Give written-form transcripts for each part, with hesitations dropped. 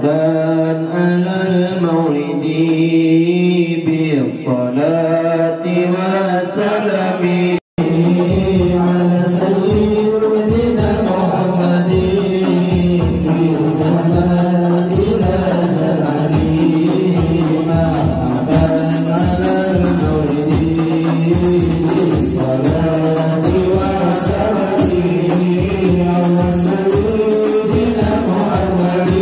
على المولد بالصلاة والسلام على سيدنا محمد في زمان إلى زمان مرحبا على المولد بالصلاة والسلام على سيدنا محمد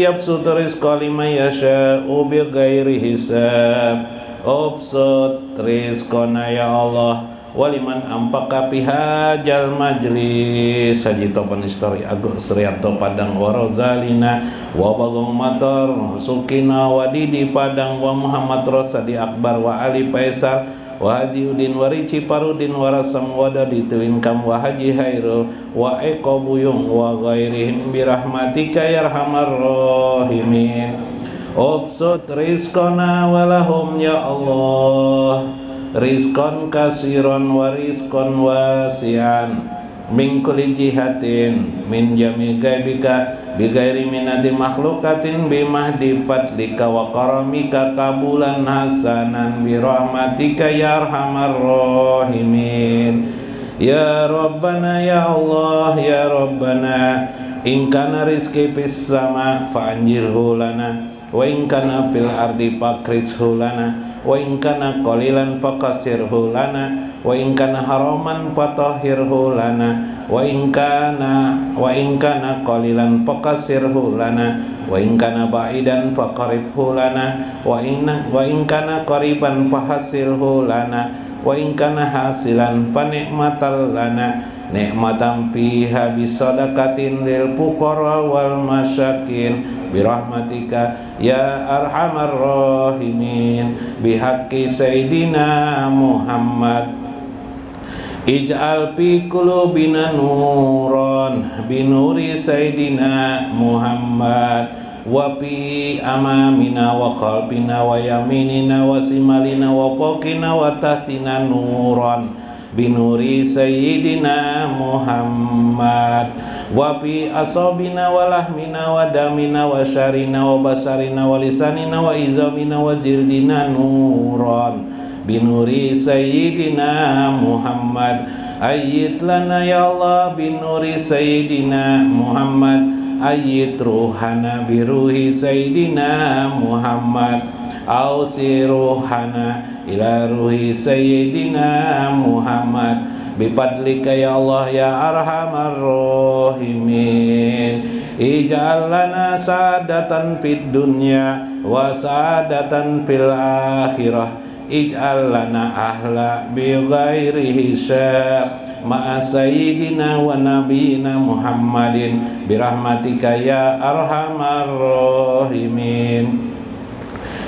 yabsutu rizqa liman yasha'u bighairi hisab. Ubsut rizqana ya Allah waliman ampaka pihajal majlis sajito panistori agus rianto padang warozalina wa bagong mator sukina wadidi padang wa Muhammad Rosadi Akbar wa Ali Faisal wa Haji Udin wa Rici Parudin wa Rasam wadadi Tilinkam wa Haji Hairul wa Eko Buyung wa ghairihim birahmatika yarhamar rahimin. Ubsut rizqana walahum ya Allah rizqan kasiron wa rizqan wasian min kulli jihatin min jami gaibika bighairi minati makhlukatin bimahdi fadlika wa karamika kabulan hasanan birahmatika ya arhamar rahimin. Ya Rabbana ya Allah ya Rabbana in kana rizqi fis sama fa'anjilhu lana wa in kana fil ardi fakrizhu lana wa in kana qalilan faqasirhu lana wa in kana haraman fatahhirhu lana wa in kana qalilan faqasirhu lana wa in kana ba'idan faqaribhu lana wa in kana qariban fahasilhu lana wa in kana hasilan fanikmatal lana nikmatan fiha bisadaqatin lil fuqara wal masyakin birahmatika ya arhamar rahimin bihaqqi sayyidina Muhammad ij'al fi qulubina nuran binuri sayyidina Muhammad wa fi amamina wa qalbina wa yaminina wa simalina wa fawqina wa tahtina nuran binuri sayyidina Muhammad wa fi asabina wa lahmina wa damina wa syarina wa basarina wa lisanina wa izamina wa jildina nuran binuri sayyidina Muhammad ayyid lana ya Allah binuri sayyidina Muhammad ayyid ruhana biruhi sayyidina Muhammad ausi ruhana ila ruhi sayyidina Muhammad bifadlika ya Allah ya arhamar rahimin ij'al lana sadatan fid dunya wa sadatan fil akhirah ij'al lana ahla bi ghairi hisab ma'a sayyidina wa nabiyina Muhammadin birahmatika ya arhamar rahimin.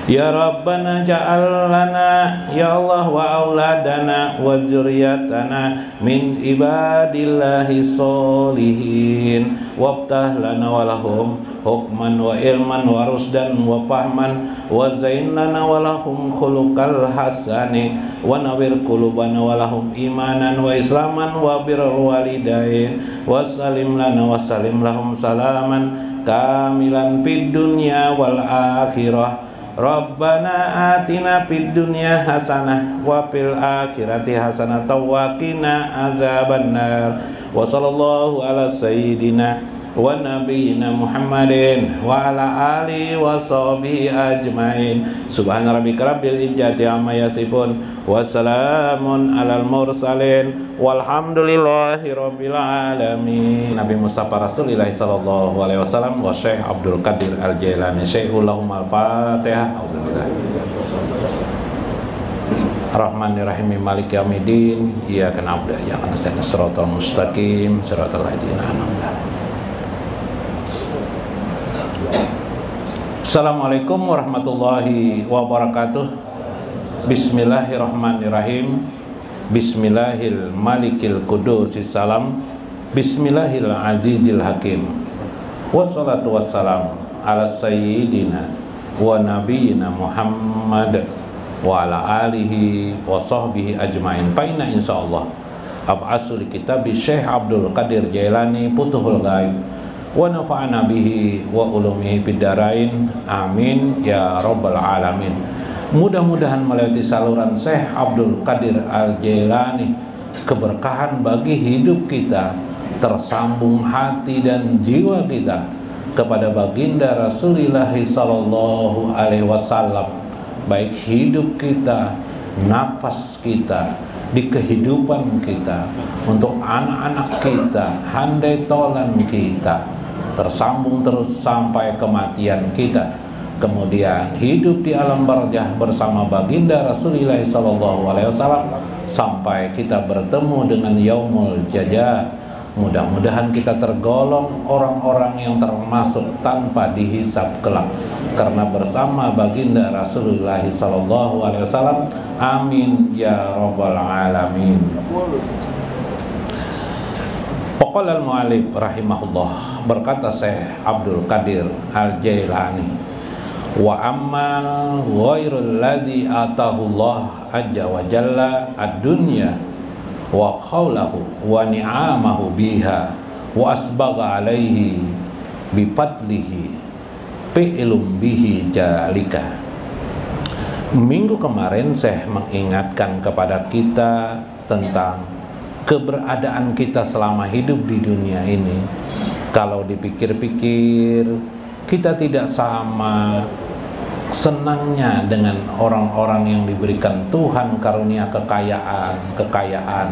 Ya Rabbana ja'al lana ya Allah wa auladana wa dzurriyyatana min ibadillahi sholihin wabtah lana wa lahum hukman wa ilman wa rusdan wa fahman wa zain lana wa lahum khuluqal hasani wa nawir qulubana wa lahum imanan wa islaman wa birrul walidain wa salim lana wa salim lahum salaman kamilan fid dunya wal akhirah. Rabbana atina fid dunya hasanah wa fil akhirati hasanah wa qina azabannar wa sallallahu ala sayyidina wa nabiyyina Muhammadin wa ala alihi wa sahbihi ajmain subhana rabbika rabbil izzati amma yasifun wa salamun alal mursalin walhamdulillahi rabbil alamin. Nabi Mustafa Rasulillah sallallahu alaihi wasallam wa Syekh Abdul Qadir Al-Jailani Syekhul Al-Fatihah. Rahmanirrahim maliki yaumiddin iyyaka na'budu wa iyyaka nasta'in shiratal mustaqim shiratal ladzina an'amta alaihim. Assalamualaikum warahmatullahi wabarakatuh. Bismillahirrahmanirrahim. Bismillahil malikil qudusis salam. Bismillahil azizil hakim. Wassalatu wassalamu ala sayyidina wa nabiyina Muhammad wa ala alihi wa sahbihi ajmain. Paina insyaallah ab'asul kitab Syekh Abdul Qadir Jailani Futuhul Ghaib wa nafa'ana bihi wa ulumihi bidarain amin ya rabbal alamin. Mudah-mudahan melewati saluran Syekh Abdul Qadir Al-Jailani keberkahan bagi hidup kita, tersambung hati dan jiwa kita kepada baginda Rasulullah sallallahu alaihi wasallam, baik hidup kita, napas kita, di kehidupan kita, untuk anak-anak kita, handai tolan kita, tersambung terus sampai kematian kita, kemudian hidup di alam barzah bersama baginda Rasulullah SAW sampai kita bertemu dengan yaumul jaza. Mudah-mudahan kita tergolong orang-orang yang termasuk tanpa dihisab kelak, karena bersama baginda Rasulullah SAW. Amin ya rabbal alamin. Qala al-mu'allif rahimahullah, berkata Syekh Abdul Qadir Al-Jailani, wa ammal ghairul ladzi atahu Allah azza wa jalla ad-dunya wa qawlahu wa ni'amahu biha wa asbagha alaihi bifadlihi fi'lum bihi jalika. Minggu kemarin Syekh mengingatkan kepada kita tentang keberadaan kita selama hidup di dunia ini. Kalau dipikir-pikir, kita tidak sama senangnya dengan orang-orang yang diberikan Tuhan karunia kekayaan.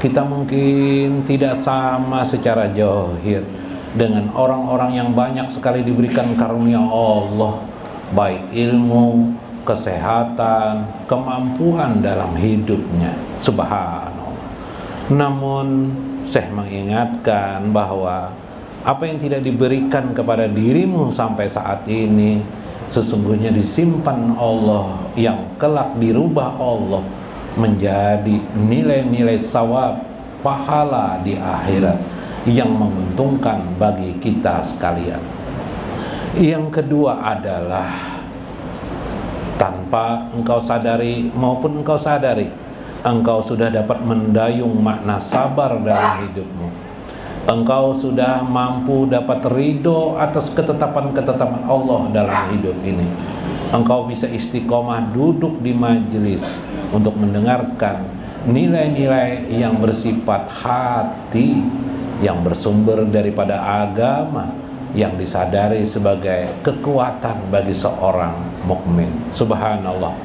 Kita mungkin tidak sama secara zahir dengan orang-orang yang banyak sekali diberikan karunia Allah, baik ilmu, kesehatan, kemampuan dalam hidupnya. Subhanallah. Namun Syekh mengingatkan bahwa apa yang tidak diberikan kepada dirimu sampai saat ini sesungguhnya disimpan Allah, yang kelak dirubah Allah menjadi nilai-nilai sawab, pahala di akhirat yang menguntungkan bagi kita sekalian. Yang kedua adalah tanpa engkau sadari maupun engkau sadari, engkau sudah dapat mendayung makna sabar dalam hidupmu. Engkau sudah mampu dapat ridho atas ketetapan-ketetapan Allah dalam hidup ini. Engkau bisa istiqomah duduk di majelis untuk mendengarkan nilai-nilai yang bersifat hati, yang bersumber daripada agama, yang disadari sebagai kekuatan bagi seorang mukmin. Subhanallah.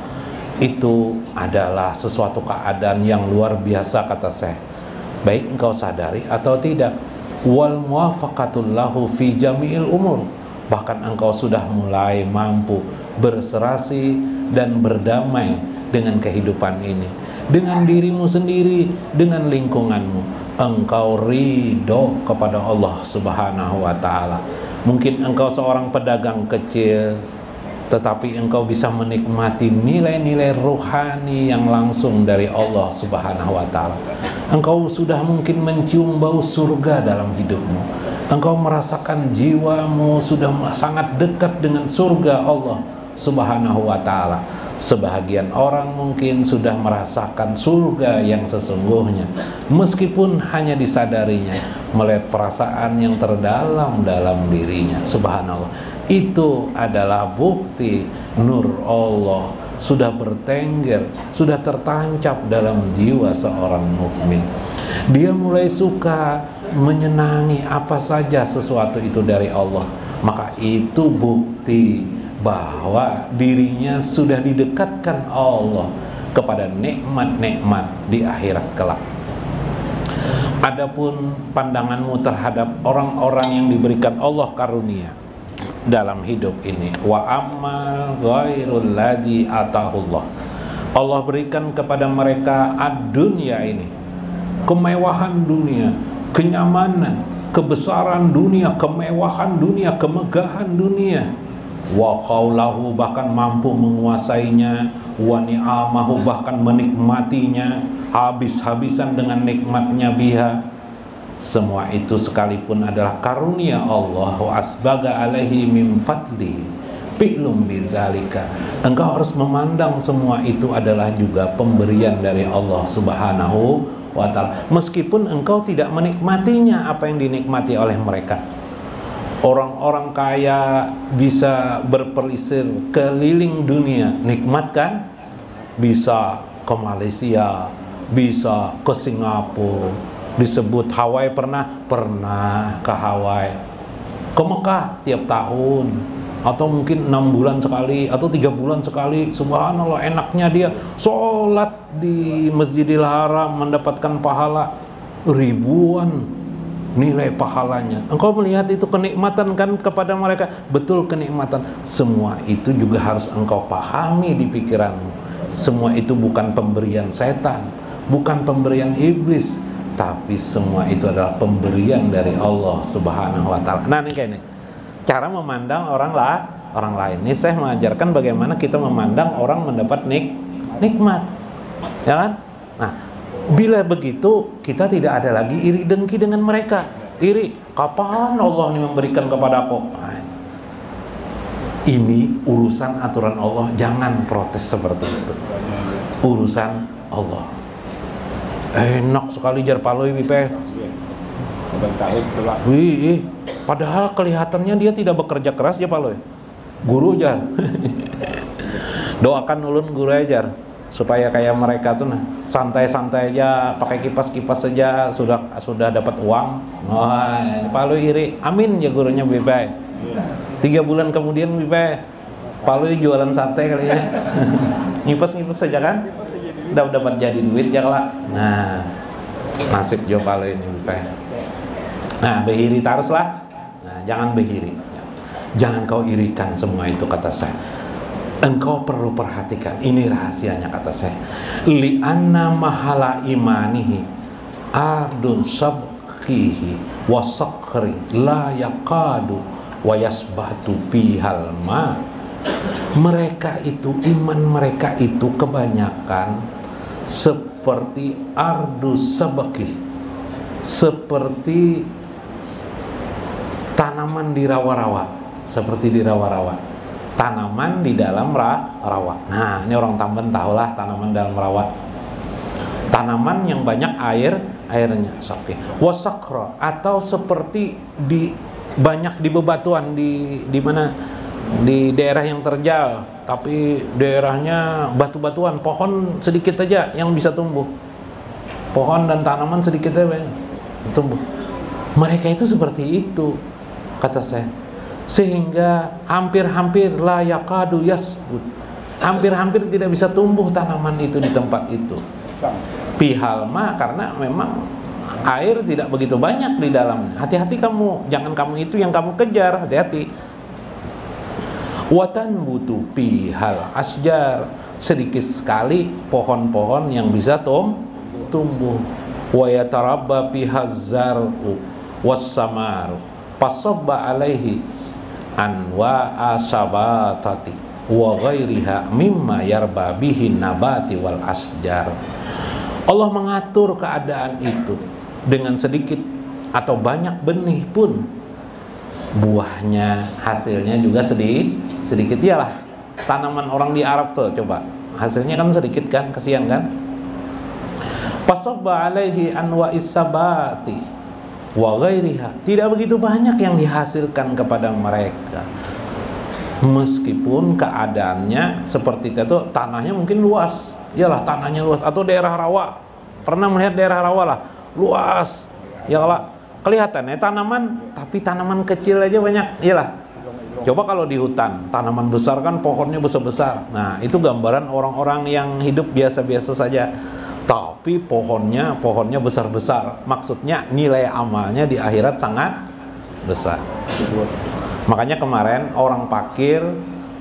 Itu adalah sesuatu keadaan yang luar biasa, kata Syekh, baik engkau sadari atau tidak. Wal muwafaqatul lahu fi jami'il umur, bahkan engkau sudah mulai mampu berserasi dan berdamai dengan kehidupan ini, dengan dirimu sendiri, dengan lingkunganmu. Engkau ridho kepada Allah Subhanahu wa ta'ala. Mungkin engkau seorang pedagang kecil, tetapi engkau bisa menikmati nilai-nilai ruhani yang langsung dari Allah Subhanahu wa ta'ala. Engkau sudah mungkin mencium bau surga dalam hidupmu. Engkau merasakan jiwamu sudah sangat dekat dengan surga Allah Subhanahu wa ta'ala. Sebahagian orang mungkin sudah merasakan surga yang sesungguhnya, meskipun hanya disadarinya melalui perasaan yang terdalam dalam dirinya. Subhanallah. Itu adalah bukti nur Allah sudah bertengger, sudah tertancap dalam jiwa seorang mukmin. Dia mulai suka menyenangi apa saja sesuatu itu dari Allah. Maka itu bukti bahwa dirinya sudah didekatkan Allah kepada nikmat-nikmat di akhirat kelak. Adapun pandanganmu terhadap orang-orang yang diberikan Allah karunia dalam hidup ini, wa ammal ghairul ladzi atahullah, Allah berikan kepada mereka ad-dunya ini, kemewahan dunia, kenyamanan, kebesaran dunia, kemewahan dunia, kemegahan dunia. Wa qaulahu, bahkan mampu menguasainya, wa ni'amahu, bahkan menikmatinya habis-habisan dengan nikmatnya biha. Semua itu sekalipun adalah karunia Allah, wa asbaga alaihi min fadli fi'lum bizalika. Engkau harus memandang semua itu adalah juga pemberian dari Allah Subhanahu wa ta'ala, meskipun engkau tidak menikmatinya apa yang dinikmati oleh mereka. Orang-orang kaya bisa berpelisir keliling dunia, nikmat kan? Bisa ke Malaysia, bisa ke Singapura, disebut Hawaii, pernah ke Hawaii, ke Mekah tiap tahun, atau mungkin 6 bulan sekali atau 3 bulan sekali. Subhanallah, enaknya dia sholat di Masjidil Haram mendapatkan pahala ribuan nilai pahalanya. Engkau melihat itu kenikmatan kan kepada mereka. Betul, kenikmatan. Semua itu juga harus engkau pahami di pikiranmu. Semua itu bukan pemberian setan, bukan pemberian iblis, tapi semua itu adalah pemberian dari Allah Subhanahu wa taala. Nah, ini kayak ini. Cara memandang orang lain. Ini saya mengajarkan bagaimana kita memandang orang mendapat nikmat. Ya kan? Nah, bila begitu kita tidak ada lagi iri dengki dengan mereka. Iri, kapan Allah ini memberikan kepada aku? Nah, ini urusan aturan Allah, jangan protes seperti itu. Urusan Allah. Enak sekali jar paloi pipe. Wih, padahal kelihatannya dia tidak bekerja keras ya paloi. Guru jar. Doakan ulun guru ajar supaya kayak mereka tuh santai-santai aja, pakai kipas-kipas saja sudah dapat uang. Wah, paloi iri. Amin ya gurunya pipe. 3 bulan kemudian pipe paloi jualan sate kali ya. Ngipes-ngipes saja kan? Dapat jadi duit ya lah. Nah, nasib jo paloi ini pipe. Nah, behiri teruslah. Nah, jangan behiri. Jangan kau irikan semua itu, kata saya. Engkau perlu perhatikan, ini rahasianya, kata saya. Li'anna mahala imanihi ardun sabqihi wa sakri la yakadu wa yasbatu bihal ma. Mereka itu, iman mereka itu kebanyakan seperti ardus sabqi, seperti tanaman di rawa-rawa, seperti di rawa-rawa, tanaman di dalam rawa. Nah, ini orang Tamben tahulah tanaman dalam rawa. Tanaman yang banyak airnya, sapi. Wasakra, atau seperti banyak di bebatuan di mana, di daerah yang terjal, tapi daerahnya batu-batuan, pohon sedikit aja yang bisa tumbuh. Pohon dan tanaman sedikit aja tumbuh. Mereka itu seperti itu, kata saya. Sehingga hampir-hampir la yakadu yasbut, hampir-hampir tidak bisa tumbuh tanaman itu di tempat itu. Pihalma, karena memang air tidak begitu banyak di dalamnya. Hati-hati kamu, jangan kamu itu yang kamu kejar, hati-hati. Watan butuh pihal asjar, sedikit sekali pohon-pohon yang bisa tumbuh. Wa yatarabba pihazzaru wassamaru pasabba alaihi anwa asabatati wa ghairiha mimma yarba bihi nabati wal asjar. Allah mengatur keadaan itu dengan sedikit atau banyak benih pun buahnya, hasilnya juga sedikit. Iyalah tanaman orang di Arab tuh, coba hasilnya kan sedikit kan, kasihan kan. Pasabba alaihi anwa isabati wa ghairiha, tidak begitu banyak yang dihasilkan kepada mereka, meskipun keadaannya seperti itu. Tanahnya mungkin luas, iyalah tanahnya luas, atau daerah rawa, pernah melihat daerah rawa lah, luas, iyalah kelihatan ya tanaman, tapi tanaman kecil aja banyak, iyalah. Coba kalau di hutan, tanaman besar kan pohonnya besar-besar. Nah, itu gambaran orang-orang yang hidup biasa-biasa saja. Tapi pohonnya besar-besar. Maksudnya nilai amalnya di akhirat sangat besar. Makanya kemarin orang fakir,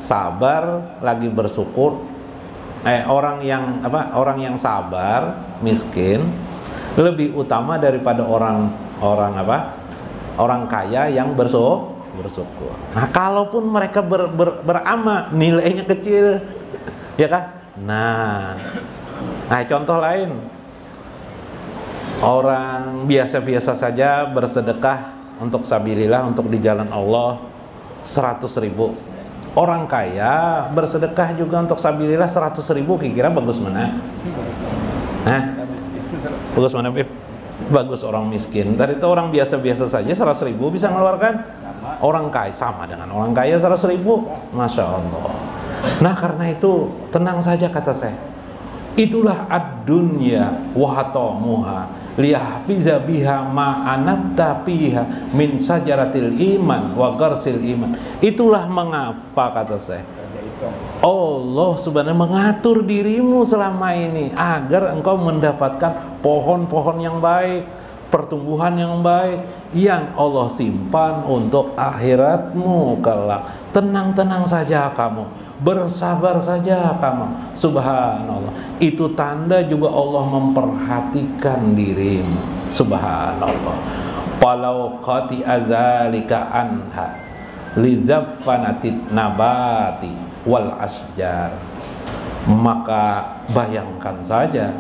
sabar, lagi bersyukur. Orang yang sabar, miskin lebih utama daripada orang kaya yang bersyukur. Nah, kalaupun mereka beramal, nilainya kecil, ya kan? Nah, contoh lain, orang biasa-biasa saja bersedekah untuk sabilillah, untuk di jalan Allah 100.000. Orang kaya bersedekah juga untuk sabilillah 100.000, kira-kira bagus mana? Bagus mana, Bib? Bagus orang miskin. Tadi itu orang biasa-biasa saja 100.000 bisa mengeluarkan. Orang kaya sama dengan orang kaya 100.000, masya Allah. Nah, karena itu tenang saja, kata saya. Itulah ad-dunya wa hatamuha liyahfiza biha ma anatta fiha min sajaratil iman wa garsil iman. Itulah mengapa, kata saya, Allah sebenarnya mengatur dirimu selama ini agar engkau mendapatkan pohon-pohon yang baik, pertumbuhan yang baik yang Allah simpan untuk akhiratmu kelak. Tenang-tenang saja kamu, bersabar saja kamu. Subhanallah. Itu tanda juga Allah memperhatikan dirimu. Subhanallah. Palau qati azalika anha lizaffanatit nabati wal asjar. Maka bayangkan saja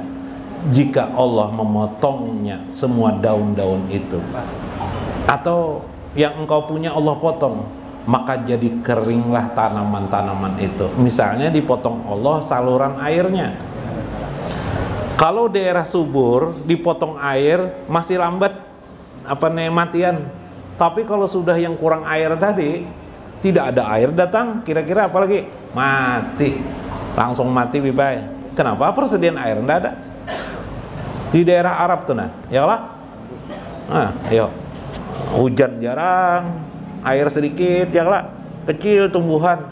jika Allah memotongnya semua daun-daun itu, atau yang engkau punya Allah potong, maka jadi keringlah tanaman-tanaman itu. Misalnya dipotong Allah saluran airnya. Kalau daerah subur dipotong air masih lambat matian. Tapi kalau sudah yang kurang air tadi, tidak ada air datang, kira-kira apa lagi? Mati. Langsung mati bibai. Kenapa? Persediaan air enggak ada. Di daerah Arab tuh ya lah. Ayo. Hujan jarang, air sedikit, ya lah. Kecil tumbuhan.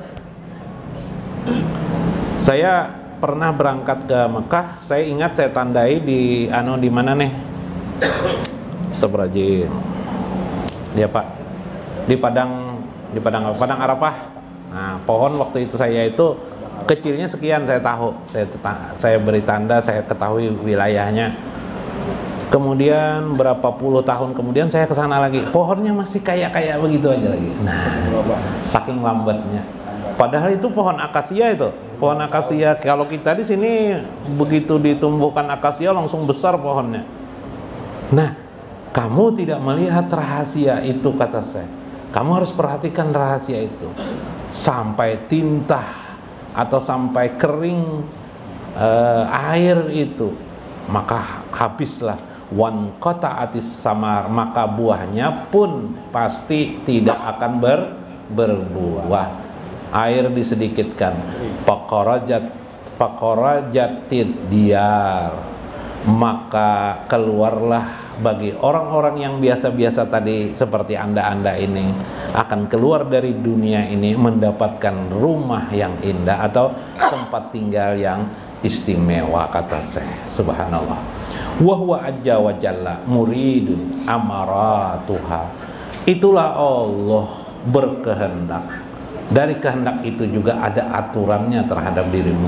Saya pernah berangkat ke Mekah, saya ingat saya tandai di mana nih? Sebrajin. Dia Pak. Di Padang Arafah. Nah, pohon waktu itu saya itu kecilnya sekian, saya tahu. Saya beri tanda, saya ketahui wilayahnya. Kemudian berapa puluh tahun kemudian saya ke sana lagi. Pohonnya masih kayak begitu aja lagi. Nah, saking lambatnya. Padahal itu pohon akasia itu. Pohon akasia, kalau kita di sini begitu ditumbuhkan akasia langsung besar pohonnya. Nah, kamu tidak melihat rahasia itu, kata saya. Kamu harus perhatikan rahasia itu. Sampai tintah atau sampai kering air itu, maka habislah wan kota atis samar, maka buahnya pun pasti tidak akan berbuah. Air disedikitkan. Pakorajatid diyar, maka keluarlah bagi orang-orang yang biasa-biasa tadi seperti anda ini, akan keluar dari dunia ini mendapatkan rumah yang indah atau tempat tinggal yang istimewa, kata saya. Subhanallah. Wa huwa ajja wa jalla muridun amaratuha. Itulah Allah berkehendak. Dari kehendak itu juga ada aturannya terhadap dirimu.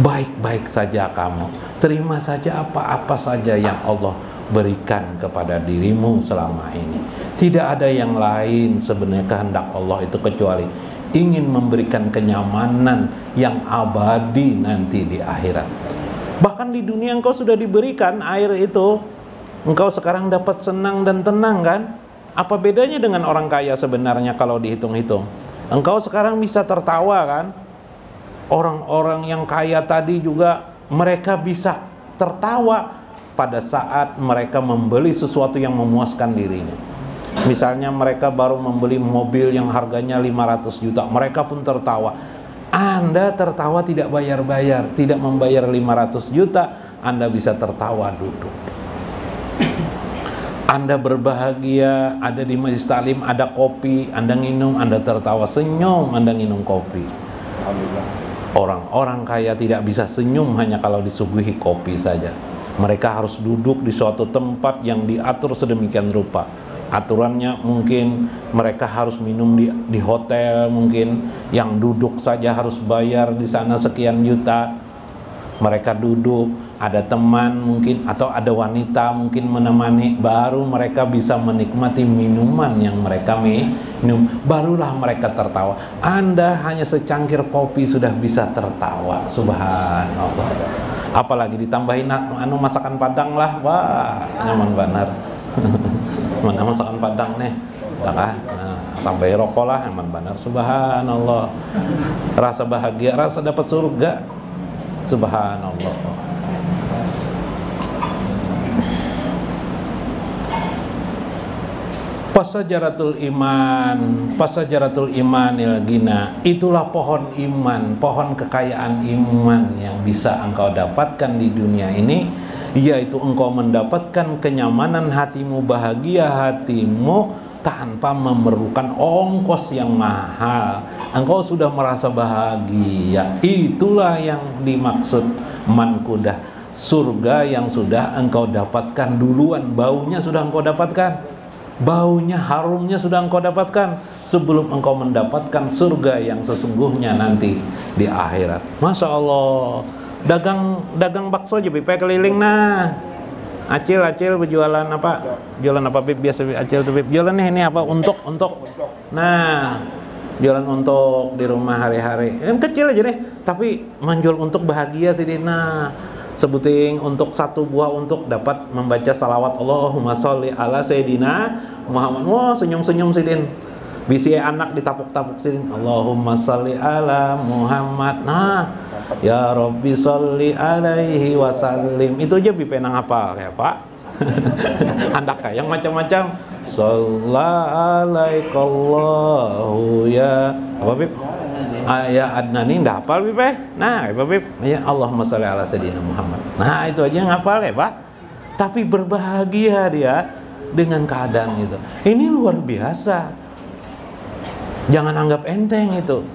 Baik-baik saja kamu, terima saja apa-apa saja yang Allah berikan kepada dirimu selama ini. Tidak ada yang lain sebenarnya kehendak Allah itu kecuali ingin memberikan kenyamanan yang abadi nanti di akhirat. Bahkan di dunia engkau sudah diberikan air itu, engkau sekarang dapat senang dan tenang kan? Apa bedanya dengan orang kaya sebenarnya kalau dihitung-hitung? Engkau sekarang bisa tertawa kan? Orang-orang yang kaya tadi juga mereka bisa tertawa pada saat mereka membeli sesuatu yang memuaskan dirinya. Misalnya mereka baru membeli mobil yang harganya 500 juta, mereka pun tertawa. Anda tertawa tidak bayar-bayar, tidak membayar 500 juta, Anda bisa tertawa duduk. Anda berbahagia, ada di majlis taklim, ada kopi, Anda minum, Anda tertawa, senyum, Anda minum kopi. Orang-orang kaya tidak bisa senyum hanya kalau disuguhi kopi saja. Mereka harus duduk di suatu tempat yang diatur sedemikian rupa. Aturannya mungkin mereka harus minum di hotel, mungkin yang duduk saja harus bayar di sana sekian juta. Mereka duduk, ada teman mungkin atau ada wanita mungkin menemani, baru mereka bisa menikmati minuman yang mereka minum, barulah mereka tertawa. Anda hanya secangkir kopi sudah bisa tertawa. Subhanallah. Apalagi ditambahin masakan Padang lah, wah nyaman benar. Mana masakan Padang nih, nah, tambahin rokok lah, nyaman benar. Subhanallah. Rasa bahagia, rasa dapat surga. Subhanallah. Pasajaratul imanil gina. Itulah pohon iman, pohon kekayaan iman yang bisa engkau dapatkan di dunia ini, yaitu engkau mendapatkan kenyamanan hatimu, bahagia hatimu tanpa memerlukan ongkos yang mahal. Engkau sudah merasa bahagia. Itulah yang dimaksud man kudah surga yang sudah engkau dapatkan duluan, baunya sudah engkau dapatkan, baunya, harumnya sudah engkau dapatkan sebelum engkau mendapatkan surga yang sesungguhnya nanti di akhirat. Masya Allah. Dagang bakso aja Bib, keliling nah. Acil berjualan apa? Jualan apa Bib? Biasa Acil tuh Bib. Jualan ini apa? Untuk. Nah, jualan untuk di rumah hari-hari. Kecil aja deh, tapi menjual untuk bahagia sih Dina. Sebuting untuk satu buah untuk dapat membaca salawat Allahumma sholli ala Sayyidina Muhammad. Wah, senyum-senyum sih Din. Bisi anak ditapuk-tapuk sih Din. Allahumma sholli ala Muhammad. Nah, ya Rabbi sholli alaihi wasallim. Itu aja bipenang apa kayak Pak. Anak kayak yang macam-macam. Sallallahu ya apa Bib? Ya Adnani ndak hafal Bib. Nah, apa Bib? Ya Allahumma sholli ala Sayyidina Muhammad. Nah, itu aja yang hafal ya Pak. Tapi berbahagia dia dengan keadaan itu. Ini luar biasa. Jangan anggap enteng itu.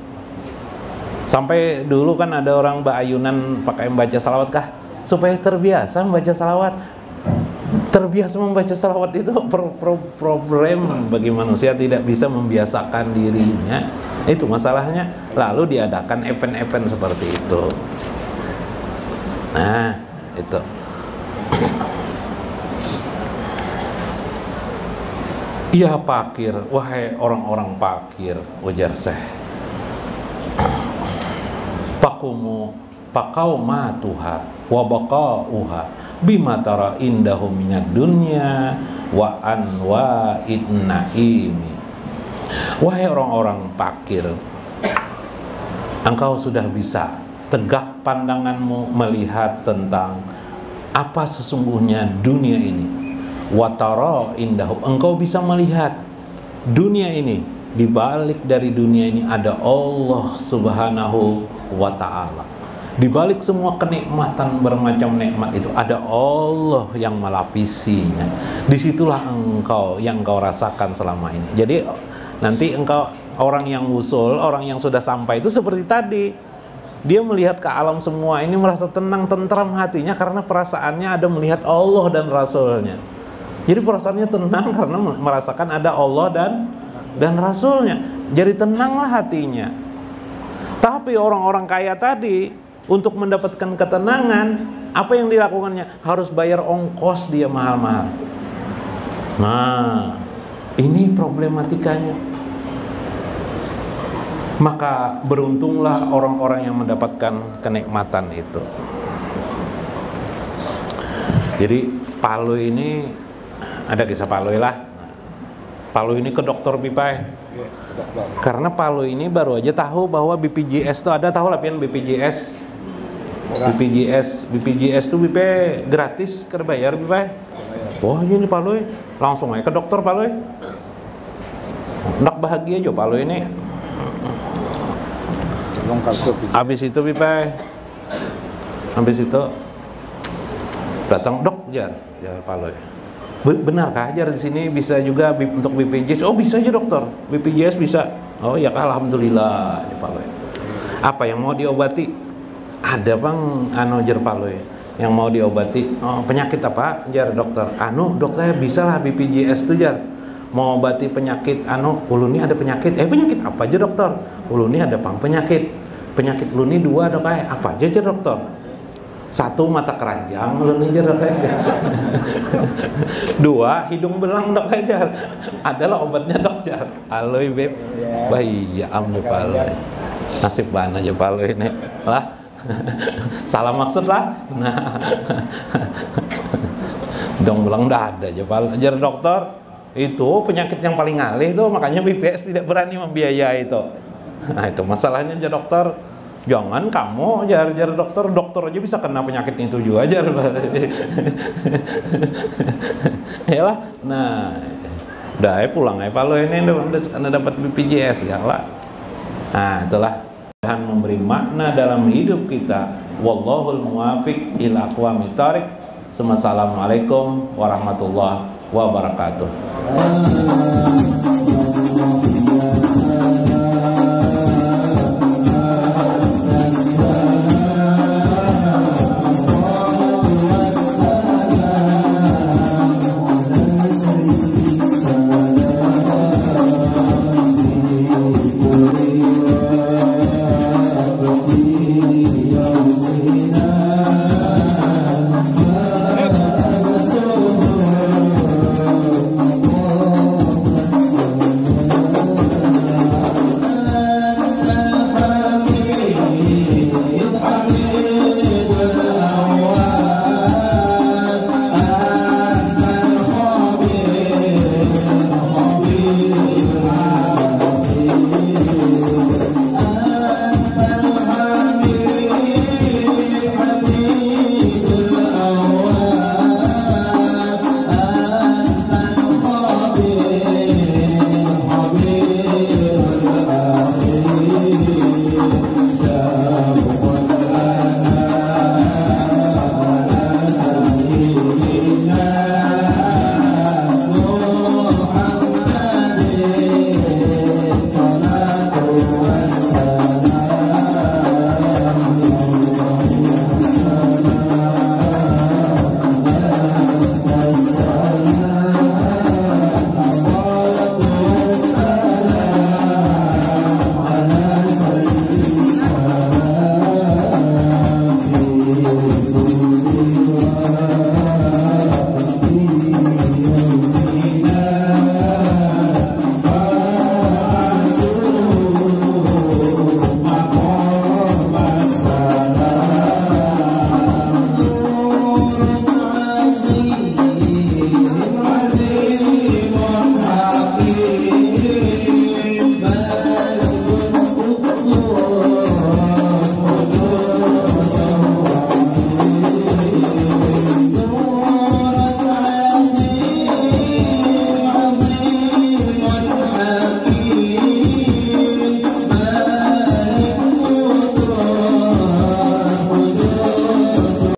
Sampai dulu kan ada orang ayunan pakai membaca salawat kah? Supaya terbiasa membaca salawat. Terbiasa membaca salawat itu problem bagi manusia, tidak bisa membiasakan dirinya. Itu masalahnya. Lalu diadakan event-event seperti itu. Nah, itu. Iya pakir, wahai orang-orang pakir, ujar Syekh. Pakau matuha wa baqauha bima tara indahu minad dunya wa anwa'in naimi. Wahai orang-orang pakir, engkau sudah bisa tegak pandanganmu melihat tentang apa sesungguhnya dunia ini. Wa tara indahu, engkau bisa melihat dunia ini, di balik dari dunia ini ada Allah Subhanahu wa ta'ala. Di balik semua kenikmatan bermacam nikmat itu ada Allah yang melapisinya. Disitulah engkau yang engkau rasakan selama ini. Jadi nanti engkau, orang yang wusul, orang yang sudah sampai itu seperti tadi, dia melihat ke alam semua ini merasa tenang, tentram hatinya karena perasaannya ada melihat Allah dan Rasulnya. Jadi perasaannya tenang karena merasakan ada Allah dan Rasulnya. Jadi tenanglah hatinya. Tapi orang-orang kaya tadi, untuk mendapatkan ketenangan, apa yang dilakukannya? Harus bayar ongkos dia mahal-mahal. Nah, ini problematikanya. Maka beruntunglah orang-orang yang mendapatkan kenikmatan itu. Jadi Palu ini, ada kisah Palu lah. Palu ini ke dokter Pipai. Karena Palu ini baru aja tahu bahwa BPJS itu ada, tahu lah pian BPJS. BPJS itu BP gratis, kerbayar Pipai. Wah, ini Palu langsung aja ke dokter Palu. Ndak bahagia aja Palu ini. Habis itu Pipai, habis itu datang dok jar Palu. Benarkah jar di sini bisa juga untuk BPJS? Oh bisa aja dokter, BPJS bisa. Oh ya alhamdulillah ya Palu. Apa yang mau diobati? Ada bang jar Palu yang mau diobati. Oh, penyakit apa jar dokter? Dokter bisa lah BPJS tuh jar. Mau obati penyakit uluni ada penyakit. Penyakit apa aja dokter? Uluni ada penyakit uluni 2 dok apa aja jar dokter? 1 mata keranjang uluni jar dok 2 hidung belang dok jar. Adalah obatnya dok jar. Halo beb. Bahaya ambu Palu. Nasib bana aja Palu ini. Lah. Salah maksud lah. Nah. Hidung belang dah ada aja Palu. Jar dokter. Itu penyakit yang paling ngalih itu, makanya BPS tidak berani membiayai itu. Nah itu masalahnya jar dokter. Jangan kamu jar dokter aja bisa kena penyakit itu juga jar. Yalah. Nah, udah pulang Palu ini udah dapat BPJS ya lah. Nah, itulah Tuhan memberi makna dalam hidup kita. Wallahul muwafiq ila aqwamit thariq. Assalamualaikum warahmatullahi wabarakatuh.